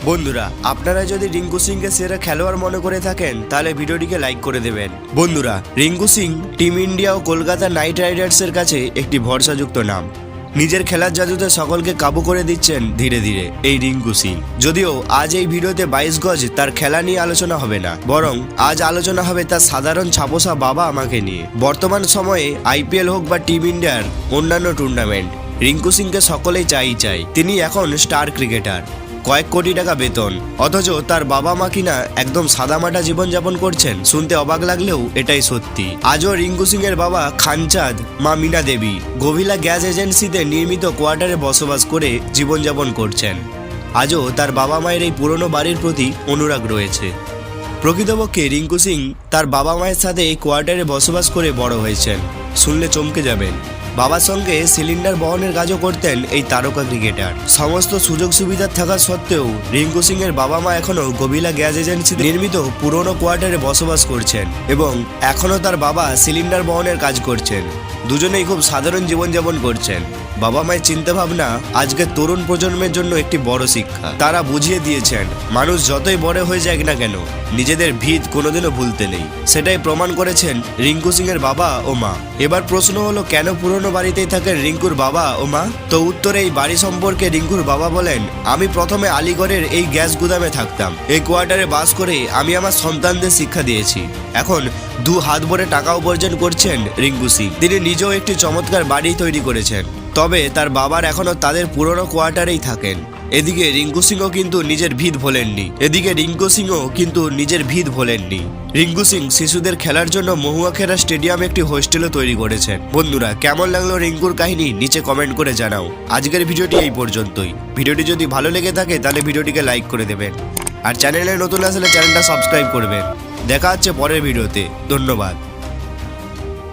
বন্ধুরা, আপনারা যদি রিঙ্কু সিংকে সেরা খেলোয়াড় মনে করে থাকেন তাহলে ভিডিওটিকে লাইক করে দেবেন। বন্ধুরা, রিঙ্কু সিং টিম ইন্ডিয়া ও কলকাতা নাইট রাইডার্সের কাছে একটি ভরসাযুক্ত নাম। নিজের খেলার জাদুতে সকলকে কাবু করে দিচ্ছেন ধীরে ধীরে এই রিঙ্কু সিং। যদিও আজ এই ভিডিওতে 22 গজ তার খেলা নিয়ে আলোচনা হবে না, বরং আজ আলোচনা হবে তার সাধারণ ছাপোসা বাবা আমাকে নিয়ে। বর্তমান সময়ে আইপিএল হোক বা টিম ইন্ডিয়ার অন্যান্য টুর্নামেন্ট, রিঙ্কু সিংকে সকলেই চাই। তিনি এখন স্টার ক্রিকেটার, কয়েক কোটি টাকা বেতন, অথচ তার বাবা মা কিনা একদম সাদামাটা জীবনযাপন করছেন। শুনতে অবাক লাগলেও এটাই সত্যি। আজও রিঙ্কু সিং এর বাবা খানচাঁদ, মা মীনা দেবী গভিলা গ্যাস এজেন্সিতে নির্মিত কোয়ার্টারে বসবাস করে জীবনযাপন করছেন। আজও তার বাবা মায়ের এই পুরনো বাড়ির প্রতি অনুরাগ রয়েছে। প্রকৃতপক্ষে রিঙ্কু সিং তার বাবা মায়ের সাথে এই কোয়ার্টারে বসবাস করে বড় হয়েছেন। শুনলে চমকে যাবেন। বাবার সঙ্গে সিলিন্ডার বহনের কাজও করতেন এই তারকা ক্রিকেটার। সমস্ত সুযোগ সুবিধা থাকা সত্ত্বেও রিঙ্কু সিং এর বাবা মা এখনো গভিলা গ্যাস এজেন্সি নির্মিত পুরনো কোয়ার্টারে বসবাস করছেন এবং এখনো তার বাবা সিলিন্ডার বহনের কাজ করছেন। দুজনেই খুব সাধারণ জীবনযাপন করছেন। বাবা মায়ের চিন্তা ভাবনা আজকের তরুণ প্রজন্মের জন্য একটি বড় শিক্ষা। তারা বুঝিয়ে দিয়েছেন মানুষ যতই বড় হয়ে যাক না কেন, নিজেদের ভিত কোনোদিনও ভুলতে নেই। সেটাই প্রমাণ করেছেন রিঙ্কু সিং এর বাবা ও মা। এবার প্রশ্ন হলো, কেন পুরনো বাড়িতেই থাকেন রিঙ্কুর বাবা ও মা? তো উত্তরে এই বাড়ি সম্পর্কে রিঙ্কুর বাবা বলেন, আমি প্রথমে আলিগড়ের এই গ্যাস গুদামে থাকতাম। এই কোয়ার্টারে বাস করে আমি আমার সন্তানদের শিক্ষা দিয়েছি। এখন 2 হাত ভরে টাকা উপার্জন করছেন রিঙ্কু সিং। তিনি নিজেও একটি চমৎকার বাড়ি তৈরি করেছেন, তবে তার বাবার এখনো তাদের পুরনো কোয়ার্টারেই থাকেন। এদিকে রিঙ্কু সিংও কিন্তু নিজের ভিত ভোলেননি। রিঙ্কু সিং শিশুদের খেলার জন্য মহুয়াখেরা স্টেডিয়ামে একটি হোস্টেলও তৈরি করেছেন। বন্ধুরা, কেমন লাগলো রিঙ্কুর কাহিনী নিচে কমেন্ট করে জানাও। আজকের ভিডিওটি এই পর্যন্তই। ভিডিওটি যদি ভালো লেগে থাকে তাহলে ভিডিওটিকে লাইক করে দেবেন, আর চ্যানেলে নতুন আসলে চ্যানেলটা সাবস্ক্রাইব করবেন। দেখা হচ্ছে পরের ভিডিওতে। ধন্যবাদ।